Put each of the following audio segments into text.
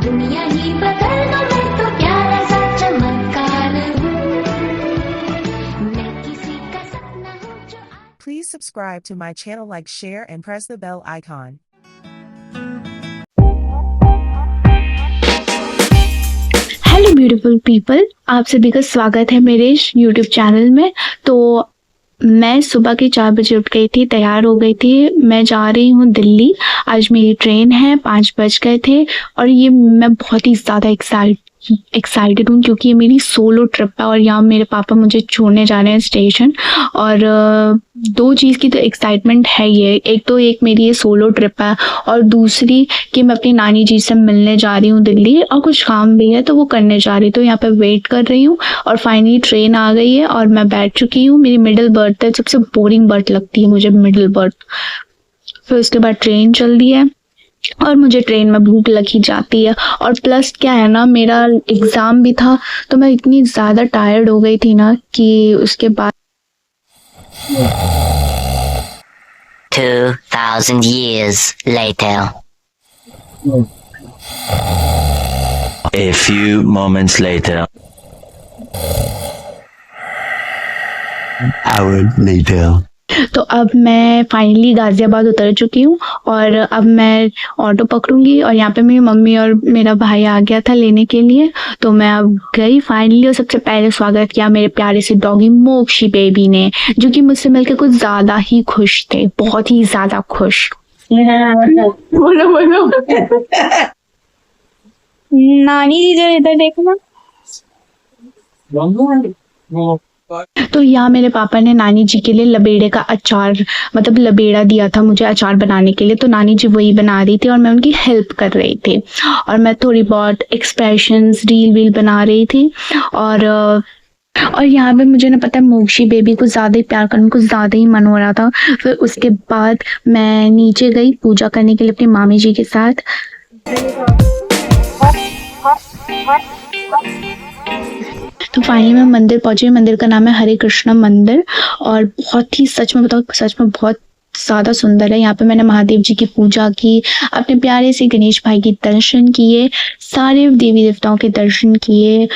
दुनिया ही बदल दो, मैं तो प्यारा सा चमत्कार हूँ, मैं किसी का सपना हूँ जो Please subscribe to my channel, like, share, and press the bell icon. Hello beautiful people, आप सभी का स्वागत है मेरे यूट्यूब चैनल में। तो मैं सुबह के 4 बजे उठ गई थी, तैयार हो गई थी। मैं जा रही हूँ दिल्ली। आज मेरी ट्रेन है, 5 बज गए थे और ये मैं बहुत ही ज़्यादा एक्साइटेड हूँ क्योंकि ये मेरी सोलो ट्रिप है और यहाँ मेरे पापा मुझे छोड़ने जा रहे हैं स्टेशन। और दो चीज़ की तो एक्साइटमेंट है ये, एक मेरी ये सोलो ट्रिप है और दूसरी कि मैं अपनी नानी जी से मिलने जा रही हूँ दिल्ली और कुछ काम भी है तो वो करने जा रही हूँ। तो यहाँ पे वेट कर रही हूँ और फाइनली ट्रेन आ गई है और मैं बैठ चुकी हूँ। मेरी मिडिल बर्थ है, सबसे बोरिंग बर्थ लगती है मुझे मिडिल बर्थ। फिर उसके बाद ट्रेन चल रही है और मुझे ट्रेन में भूख लगी जाती है और प्लस क्या है ना, मेरा एग्ज़ाम भी था तो मैं इतनी ज़्यादा टायर्ड हो गई थी ना कि उसके बाद 2,000 years later. A few moments later. Hour later. तो अब मैं फाइनली गाज़ियाबाद उतर चुकी हूँ और अब मैं ऑटो पकड़ूंगी और यहाँ पे मेरी मम्मी और मेरा भाई आ गया था लेने के लिए। तो मैं अब गई फाइनली और सबसे पहले स्वागत किया मेरे प्यारे से डॉगी मोक्षी बेबी ने, जो कि मुझसे मिलकर कुछ ज़्यादा ही खुश थे, बहुत ही ज़्यादा खुश। बोलो बोलो। नानी जी जरा इधर देखो ना। तो यहाँ मेरे पापा ने नानी जी के लिए लबेड़े का अचार, मतलब लबेड़ा दिया था मुझे अचार बनाने के लिए। तो नानी जी वही बना रही थी और मैं उनकी हेल्प कर रही थी और मैं थोड़ी बहुत एक्सप्रेशंस रील बना रही थी। और यहाँ पे मुझे ना पता है मोक्षी बेबी को ज़्यादा ही प्यार करने को ज़्यादा ही मन हो रहा था। फिर उसके बाद मैं नीचे गई पूजा करने के लिए अपनी मामी जी के साथ। तो फाइनली मैं मंदिर पहुंची। मंदिर का नाम है हरे कृष्ण मंदिर और बहुत ही, सच में बताओ, सच में बहुत ज़्यादा सुंदर है। यहाँ पे मैंने महादेव जी की पूजा की, अपने प्यारे से गणेश भाई के दर्शन किए, सारे देवी देवताओं के दर्शन किए।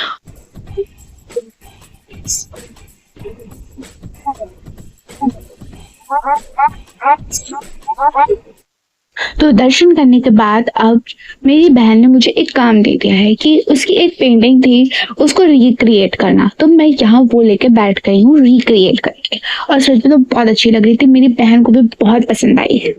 तो दर्शन करने के बाद अब मेरी बहन ने मुझे एक काम दे दिया है कि उसकी एक पेंटिंग थी, उसको रिक्रिएट करना। तो मैं यहाँ वो लेके बैठ गई हूँ रिक्रिएट करके और सच में तो बहुत अच्छी लग रही थी, मेरी बहन को भी बहुत पसंद आई।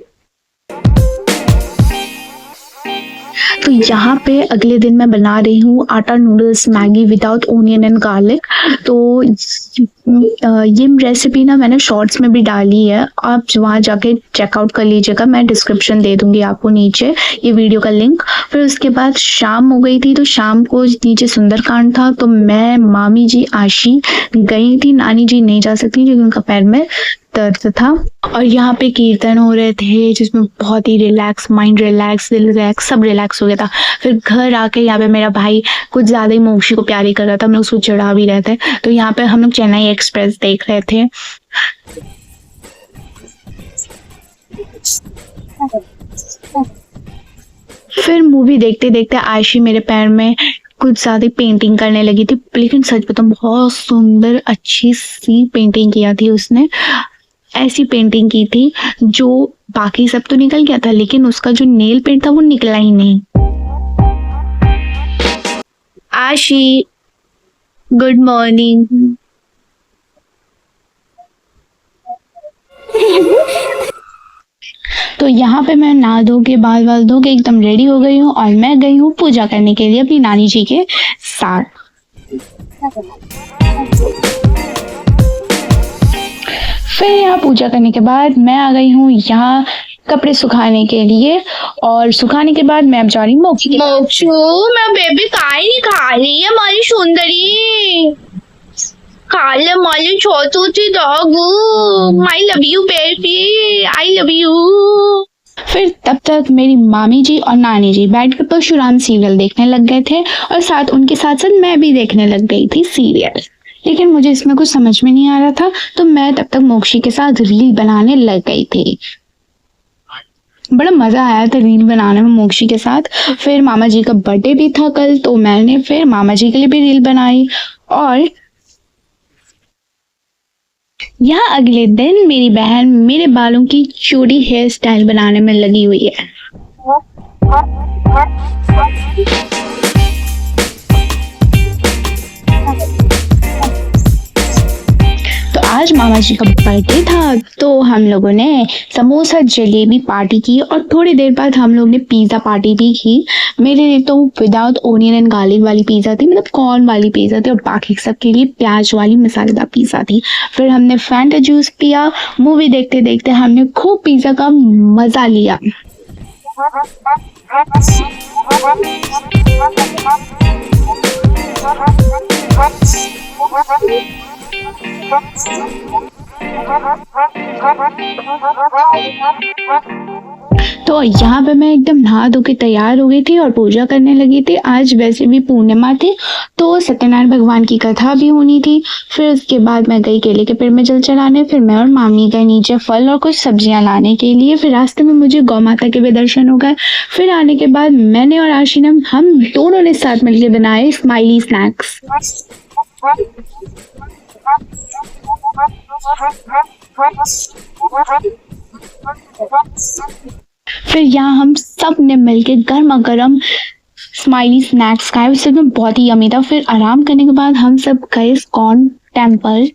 तो यहाँ पे अगले दिन मैं बना रही हूँ आटा noodles Maggi without onion and garlic. तो ये रेसिपी ना मैंने शॉर्ट्स में भी डाली है, आप वहाँ जाके चेकआउट कर लीजिएगा, मैं डिस्क्रिप्शन दे दूंगी आपको नीचे ये वीडियो का लिंक। फिर उसके बाद शाम हो गई थी तो शाम को नीचे सुंदरकांड था तो मैं, मामी जी, आशी गई थी। नानी जी नहीं जा सकती क्योंकि उनका पैर में दर्द था। और यहाँ पे कीर्तन हो रहे थे जिसमें बहुत ही रिलैक्स, माइंड रिलैक्स, दिल रिलैक्स, सब रिलैक्स हो गया था। फिर घर आके यहाँ पे मेरा भाई कुछ ज़्यादा ही मोक्षी को प्यारी कर रहा था, हम लोग उसको चिढ़ा भी रहे थे। तो यहाँ पे हम लोग चेन्नई एक्सप्रेस देख रहे थे। फिर मूवी देखते देखते आयशी मेरे पैर में कुछ ज़्यादा पेंटिंग करने लगी थी, लेकिन सच बताऊं बहुत सुंदर अच्छी सी पेंटिंग किया थी उसने। ऐसी पेंटिंग की थी जो बाकी सब तो निकल गया था लेकिन उसका जो नेल पेंट था वो निकला ही नहीं। आशी, गुड मॉर्निंग। तो यहाँ पे मैं नहा धो के, बाल वाल धो के एकदम रेडी हो गई हूँ और मैं गई हूँ पूजा करने के लिए अपनी नानी जी के साथ। फिर यहाँ पूजा करने के बाद मैं आ गई हूँ यहाँ कपड़े सुखाने के लिए और सुखाने के बाद मैं अब जा रही हूँ मोक्षू। मैं बेबी काहे नहीं खा रही है हमारी सुंदरी, खा ले हमारी छोटू सी dog. I love you baby, I love you. फिर तब तक मेरी मामी जी और नानी जी बैठकर परशुराम सीरियल देखने लग गए थे और साथ उनके साथ साथ मैं भी देखने लग गई थी सीरियल। लेकिन मुझे इसमें कुछ समझ में नहीं आ रहा था तो मैं तब तक मोक्षी के साथ रील बनाने लग गई थी। बड़ा मज़ा आया था रील बनाने में मोक्षी के साथ। फिर मामा जी का बर्थडे भी था कल, तो मैंने फिर मामा जी के लिए भी रील बनाई। और यहाँ अगले दिन मेरी बहन मेरे बालों की चूड़ी हेयर स्टाइल बनाने में लगी हुई है। तो आज मामा जी का बर्थडे था, तो हम लोगों ने समोसा जलेबी पार्टी की और थोड़ी देर बाद हम लोग ने पिज़्ज़ा पार्टी भी की। मेरे लिए तो विदाउट ओनियन एंड गार्लिक वाली पिज़्ज़ा थी, मतलब कॉर्न वाली पिज़्ज़ा थी, और बाकी सबके लिए प्याज वाली मसालेदार पिज़्ज़ा थी। फिर हमने फैंटा जूस पिया। मूवी देखते देखते हमने खूब पिज़्ज़ा का मज़ा लिया। तो यहाँ पे मैं एकदम नहा धो के तैयार हो गई थी और पूजा करने लगी थी। आज वैसे भी पूर्णिमा थी, तो सत्यनारायण भगवान की कथा भी होनी थी। फिर उसके बाद मैं गई केले के पेड़ में जल चढ़ाने। फिर मैं और मामी गए नीचे फल और कुछ सब्जियां लाने के लिए। फिर रास्ते में मुझे गौ माता के भी दर्शन हो गए। फिर आने के बाद मैंने और आशीनम हम दोनों ने साथ मिलकर बनाए स्माइली स्नैक्स। फिर यहाँ हम सब ने मिलके गर्मा गर्म स्माइली स्नैक्स खाए। उससे में बहुत ही यमी था। फिर आराम करने के बाद हम सब गए इस्कॉन टेम्पल।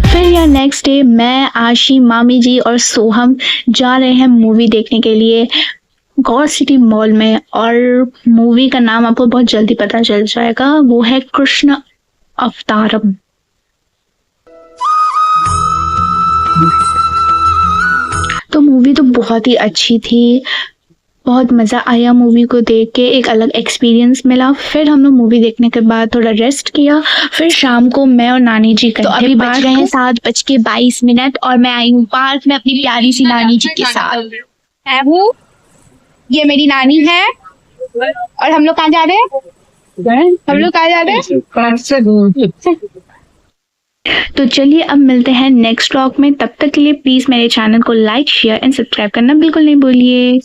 फिर यार नेक्स्ट डे मैं, आशी, मामी जी और सोहम जा रहे हैं मूवी देखने के लिए गौर सिटी मॉल में। और मूवी का नाम आपको बहुत जल्दी पता चल जाएगा, वो है कृष्ण अवतारम। तो मूवी तो बहुत ही अच्छी थी, बहुत मज़ा आया मूवी को देख के, एक अलग एक्सपीरियंस मिला। फिर हम लोग मूवी देखने के बाद थोड़ा रेस्ट किया। फिर शाम को मैं और नानी जी गए। तो अभी बज रहे हैं 7:22 और मैं आई हूँ पार्क में अपनी प्यारी सी नानी जी के साथ। मैं हूँ, ये मेरी नानी है। और हम लोग कहाँ जा रहे हैं? तो चलिए अब मिलते हैं नेक्स्ट व्लॉग में। तब तक के लिए प्लीज मेरे चैनल को लाइक, शेयर एंड सब्सक्राइब करना बिल्कुल नहीं भूलिए।